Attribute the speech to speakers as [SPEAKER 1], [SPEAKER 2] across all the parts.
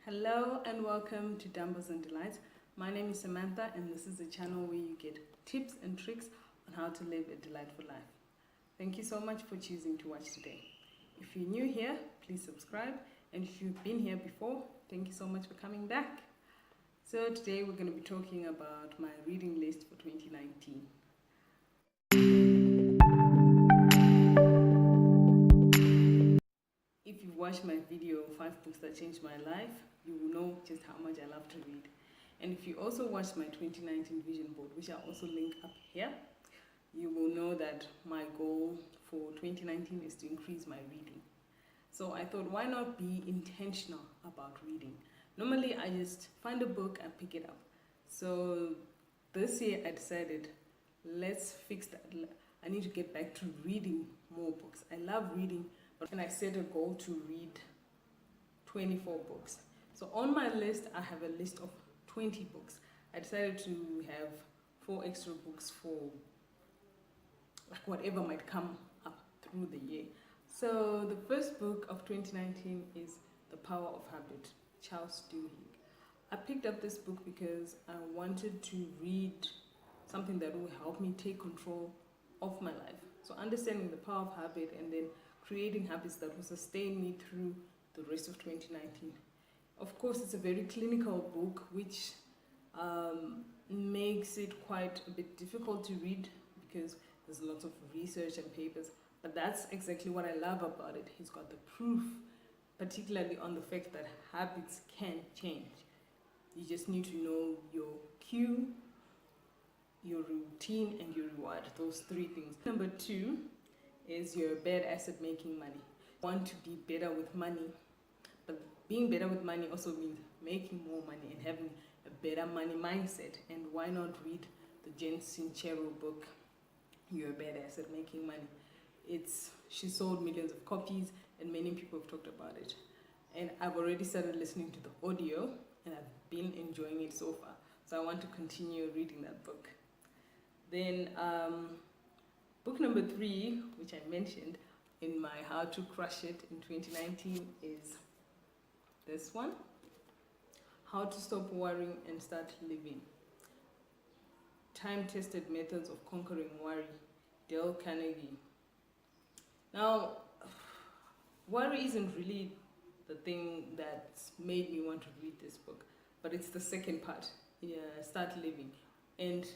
[SPEAKER 1] Hello and welcome to Dumbbellsndelights. My name is Samantha and this is a channel where you get tips and tricks on how to live a delightful life. Thank you so much for choosing to watch today. If you're new here, please subscribe, and if you've been here before, thank you so much for coming back. So today we're going to be talking about my reading list for 2019. If you've watched my video, 5 books that changed my life, you will know just how much I love to read. And if you also watched my 2019 vision board, which I'll also link up here, you will know that my goal for 2019 is to increase my reading. So I thought, why not be intentional about reading? Normally, I just find a book and pick it up. So this year I decided, let's fix that. I need to get back to reading more books. I love reading, and I set a goal to read 24 books. So on my list, I have a list of 20 books. I decided to have 4 extra books for like whatever might come up through the year. So the first book of 2019 is The Power of Habit, Charles Duhigg. I picked up this book because I wanted to read something that will help me take control of my life. So understanding the power of habit and then creating habits that will sustain me through the rest of 2019. Of course, it's a very clinical book, which makes it quite a bit difficult to read because there's lots of research and papers, but that's exactly what I love about it. He's got the proof, particularly on the fact that habits can change. You just need to know your cue, your routine, and your reward, those 3 things. Number 2 is you're bad at making money. You want to be better with money, but being better with money also means making more money and having a better money mindset. And why not read the Jen Sincero book, You're a Badass at Making Money? She sold millions of copies and many people have talked about it. And I've already started listening to the audio and I've been enjoying it so far. So I want to continue reading that book. Then book number 3, which I mentioned in my How to Crush It in 2019, is this one, How to Stop Worrying and Start Living. Time-Tested Methods of Conquering Worry, Dale Carnegie. Now, worry isn't really the thing that made me want to read this book, but it's the second part, Start Living. And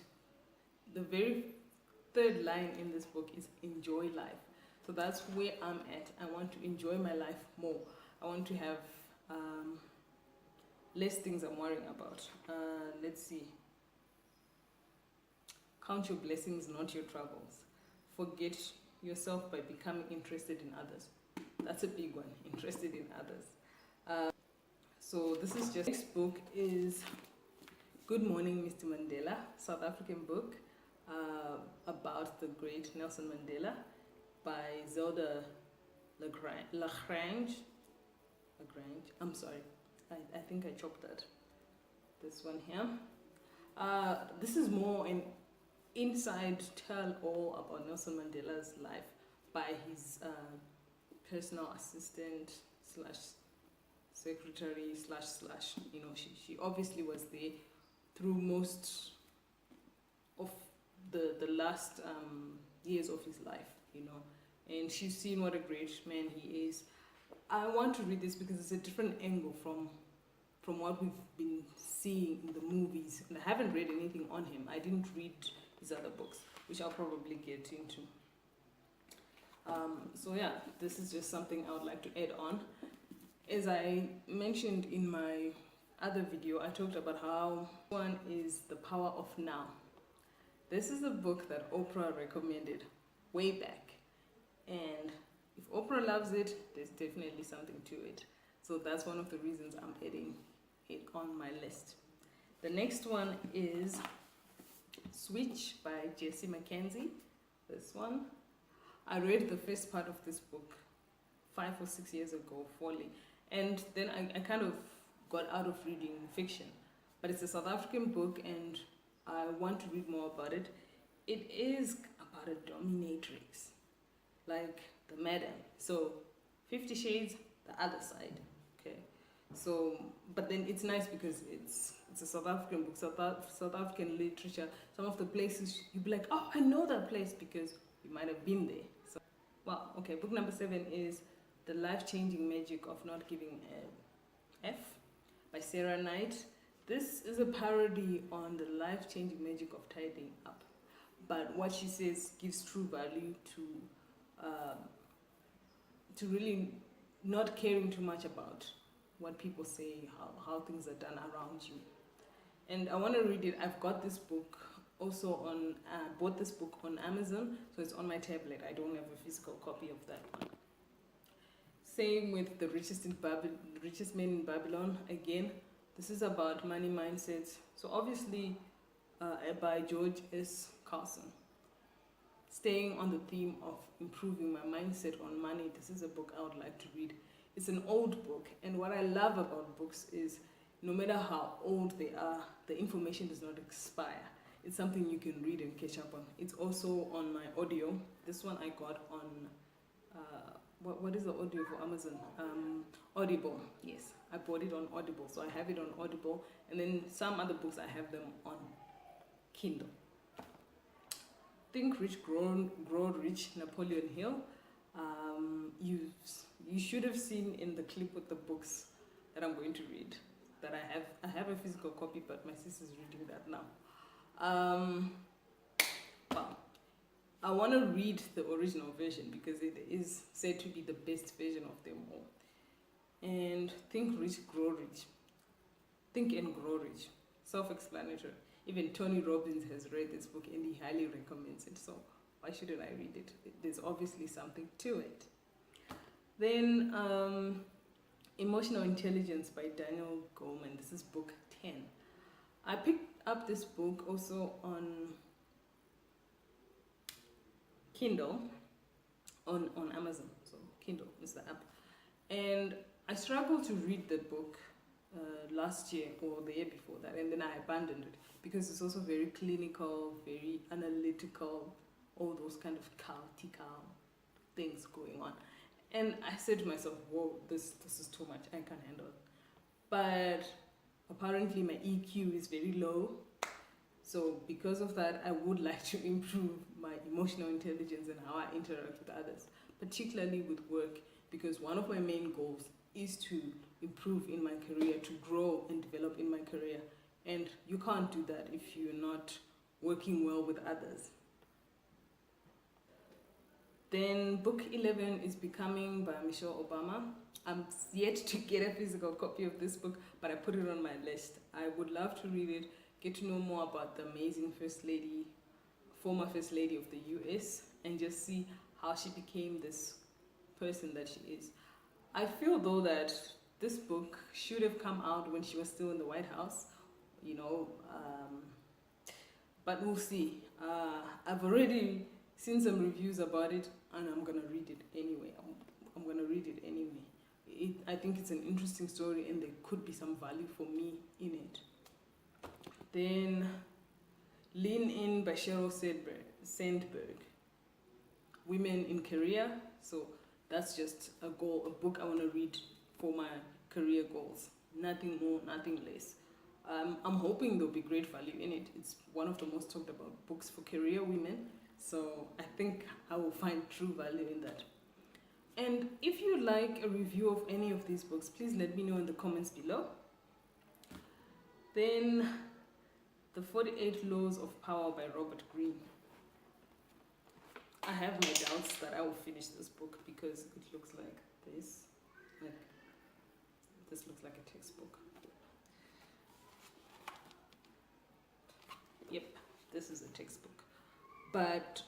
[SPEAKER 1] the very 3rd line in this book is enjoy life. So that's where I'm at. I want to enjoy my life more. I want to have less things I'm worrying about. Let's see. Count your blessings, not your troubles. Forget yourself by becoming interested in others. That's a big one, interested in others. So this is just, next book is Good Morning, Mr. Mandela, South African book about the great Nelson Mandela by Zelda Lagrange. I'm sorry, I think I chopped that. This one here. This is more an inside tell-all about Nelson Mandela's life by his personal assistant slash secretary slash. She obviously was there through most of the last years of his life, and she's seen what a great man he is. I want to read this because it's a different angle from what we've been seeing in the movies, and I haven't read anything on him. I didn't read his other books, which I'll probably get into. So yeah, this is just something I would like to add on. As I mentioned in my other video, I talked about how one is The Power of Now. This is a book that Oprah recommended way back, and if Oprah loves it, there's definitely something to it. So that's one of the reasons I'm adding it on my list. The next one is Switch by Jesse McKenzie. This one, I read the first part of this book 5 or 6 years ago fully, and then I kind of got out of reading fiction, but it's a South African book and I want to read more about it. It is about a dominatrix, like the madam. So 50 Shades, the other side. Okay, So, but then it's nice because it's a South African book, South African literature. Some of the places you'd be like, oh, I know that place because you might have been there. So, well, okay. Book number 7 is The Life-Changing Magic of Not Giving a F by Sarah Knight. This is a parody on the life-changing magic of tidying up. But what she says gives true value to really not caring too much about what people say, how things are done around you. And I want to read it. I've got this book also on, bought this book on Amazon, so it's on my tablet. I don't have a physical copy of that one. Same with The Richest Man in Babylon. Again, this is about money mindsets. So obviously by George S. Carlson. Staying on the theme of improving my mindset on money, this is a book I would like to read. It's an old book, and what I love about books is no matter how old they are, the information does not expire. It's something you can read and catch up on. It's also on my audio. This one I got on, what is the audio for Amazon? Audible, yes. I bought it on Audible, so I have it on Audible. And then some other books, I have them on Kindle. Think Rich, Grow Rich, Napoleon Hill. You should have seen in the clip with the books that I'm going to read. That I have a physical copy, but my sister's reading that now. Well, I want to read the original version because it is said to be the best version of them all. And Think Rich, Grow Rich. Think and Grow Rich. Self-explanatory. Even Tony Robbins has read this book and he highly recommends it. So why shouldn't I read it? There's obviously something to it. Then Emotional Intelligence by Daniel Goleman. This is book 10. I picked up this book also on Kindle, on Amazon. So Kindle is the app. And I struggled to read the book last year or the year before that, and then I abandoned it because it's also very clinical, very analytical, all those kind of chaotical things going on. And I said to myself, whoa, this is too much, I can't handle it. But apparently my EQ is very low. So because of that, I would like to improve my emotional intelligence and how I interact with others, particularly with work, because one of my main goals is to improve in my career, to grow and develop in my career. And you can't do that if you're not working well with others. Then book 11 is Becoming by Michelle Obama. I'm yet to get a physical copy of this book, but I put it on my list. I would love to read it, get to know more about the amazing First Lady, former First Lady of the US, and just see how she became this person that she is. I feel though that this book should have come out when she was still in the White House, you know, but we'll see. I've already seen some reviews about it, and I'm gonna read it anyway. I'm gonna read it anyway. I think it's an interesting story, and there could be some value for me in it. Then Lean In by Sheryl Sandberg. Women in Career. So that's just a goal, a book I want to read for my career goals. Nothing more, nothing less. I'm hoping there'll be great value in it. It's one of the most talked about books for career women. So I think I will find true value in that. And if you like a review of any of these books, please let me know in the comments below. Then The 48 Laws of Power by Robert Greene. I have my doubts that I will finish this book because it looks like this. This looks like a textbook. Yep, this is a textbook. But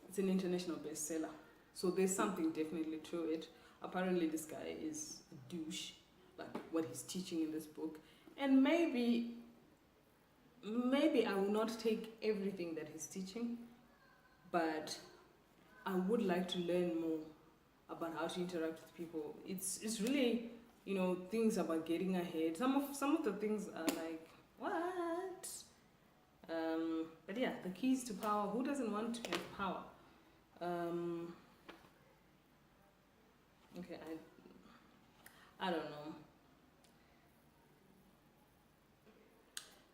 [SPEAKER 1] it's an international bestseller. So there's something definitely to it. Apparently this guy is a douche, like what he's teaching in this book. And maybe I will not take everything that he's teaching, but I would like to learn more about how to interact with people. It's really, you know, things about getting ahead. Some of the things are like, what? But yeah, the keys to power. Who doesn't want to have power? Okay, I don't know.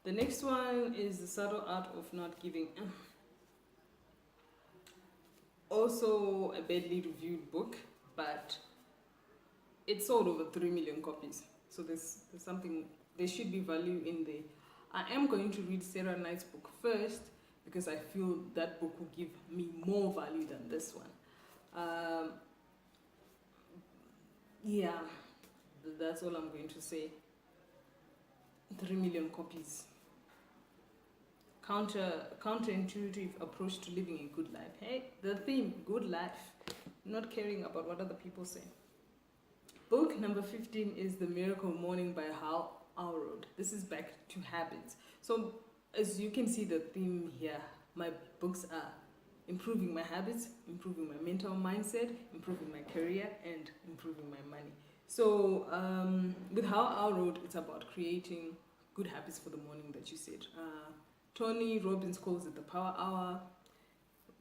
[SPEAKER 1] The next one is The Subtle Art of Not Giving. Also a badly reviewed book, but it sold over 3 million copies. So there's something, there should be value in there. I am going to read Sarah Knight's book first because I feel that book will give me more value than this one. Yeah, that's all I'm going to say. 3 million copies. Counterintuitive approach to living a good life. Hey, the theme, good life, not caring about what other people say. Book number 15 is The Miracle Morning by Hal Elrod. This is back to habits. So as you can see the theme here, my books are improving my habits, improving my mental mindset, improving my career, and improving my money. So with Hal Elrod, it's about creating good habits for the morning that you said. Tony Robbins calls it the Power Hour.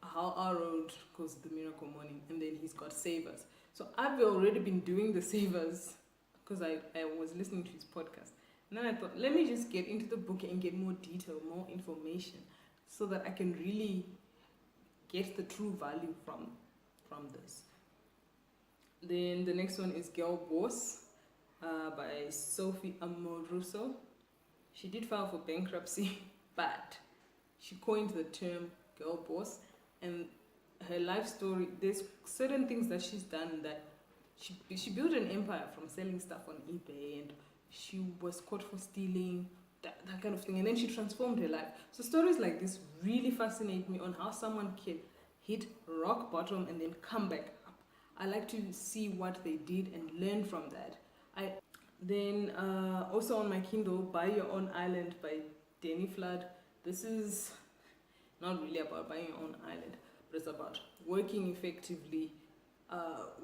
[SPEAKER 1] Hal Elrod calls it the Miracle Morning, and then he's got Savers. So I've already been doing the Savers because I was listening to his podcast. And then I thought, let me just get into the book and get more detail, more information, so that I can really get the true value from this. Then the next one is Girl Boss by Sophie Amoruso. She did file for bankruptcy, but she coined the term girl boss, and her life story, there's certain things that she's done that she built an empire from selling stuff on eBay, and she was caught for stealing, that kind of thing, and then she transformed her life. So stories like this really fascinate me on how someone can hit rock bottom and then come back up. I like to see what they did and learn from that. Then also on my Kindle, Buy Your Own Island by Danny Flood. This is not really about buying your own island, but it's about working effectively,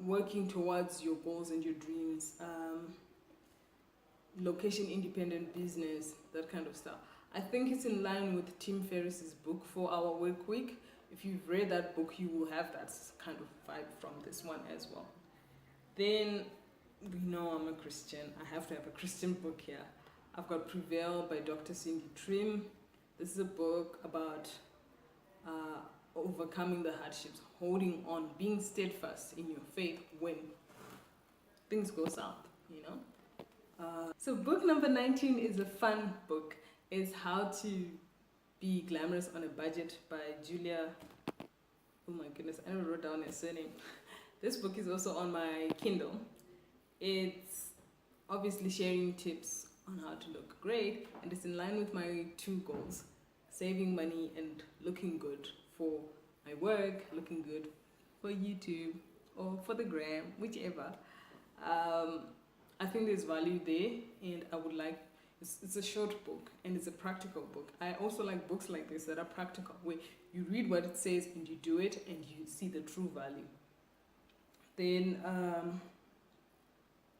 [SPEAKER 1] working towards your goals and your dreams, location independent business, that kind of stuff. I think it's in line with Tim Ferriss's book 4 Hour Work Week. If you've read that book, you will have that kind of vibe from this one as well. Then we know I'm a Christian. I have to have a Christian book here. I've got Prevail by Dr. Cindy Trim. This is a book about overcoming the hardships, holding on, being steadfast in your faith when things go south, you know. So book number 19 is a fun book. It's How to Be Glamorous on a Budget by Julia. Oh my goodness, I never wrote down her surname. This book is also on my Kindle. It's obviously sharing tips on how to look great, and it's in line with my 2 goals: saving money and looking good for my work, looking good for YouTube or for the gram, whichever. I think there's value there, and I would like, it's a short book and it's a practical book. I also like books like this that are practical, where you read what it says and you do it and you see the true value. Then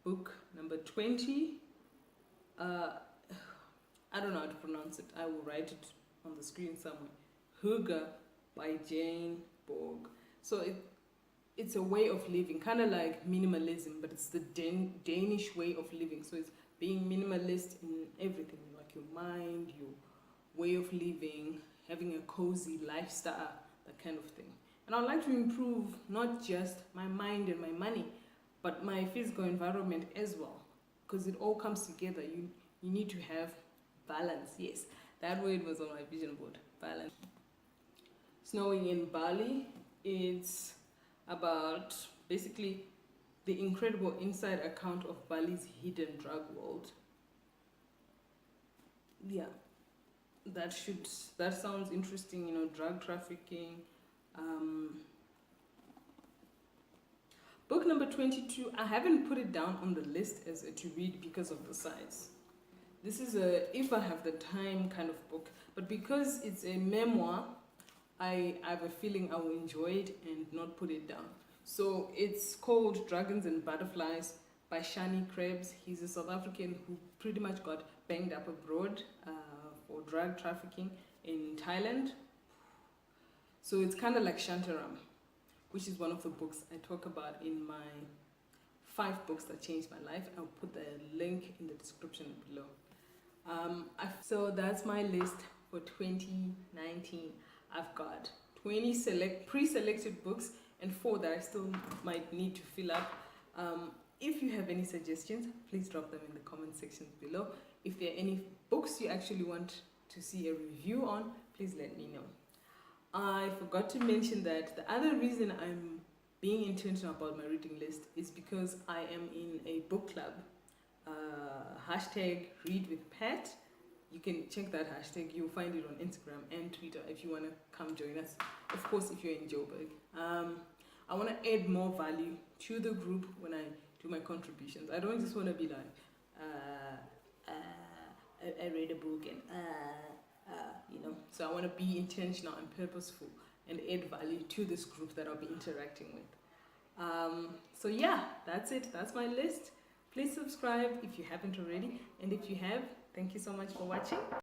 [SPEAKER 1] book number 20, I don't know how to pronounce it. I will write it on the screen somewhere. Hygge by Jane Borg. So it's a way of living, kind of like minimalism, but it's the Danish way of living. So it's being minimalist in everything, like your mind, your way of living, having a cozy lifestyle, that kind of thing. And I'd like to improve not just my mind and my money, but my physical environment as well, because it all comes together. You need to have balance. Yes, that word was on my vision board, balance. Snowing in Bali, it's about basically the incredible inside account of Bali's hidden drug world. Yeah, that sounds interesting, you know, drug trafficking. Book number 22, I haven't put it down on the list as to read because of the size. This is a if I have the time kind of book, but because it's a memoir, I have a feeling I will enjoy it and not put it down. So it's called Dragons and Butterflies by Shani Krebs. He's a South African who pretty much got banged up abroad for drug trafficking in Thailand. So it's kind of like Shantaram. which is one of the books I talk about in my 5 books that changed my life. I'll put the link in the description below. So that's my list for 2019. I've got 20 pre-selected books and 4 that I still might need to fill up. If you have any suggestions, please drop them in the comment section below. If there are any books you actually want to see a review on, please let me know. I forgot to mention that the other reason I'm being intentional about my reading list is because I am in a book club. Hashtag Read with Pat. You can check that hashtag. You'll find it on Instagram and Twitter if you want to come join us. Of course, if you're in Joburg. I want to add more value to the group when I do my contributions. I don't just want to be like, I read a book and you know. So I want to be intentional and purposeful and add value to this group that I'll be interacting with. So yeah, that's it. That's my list. Please subscribe if you haven't already, and if you have, thank you so much for watching.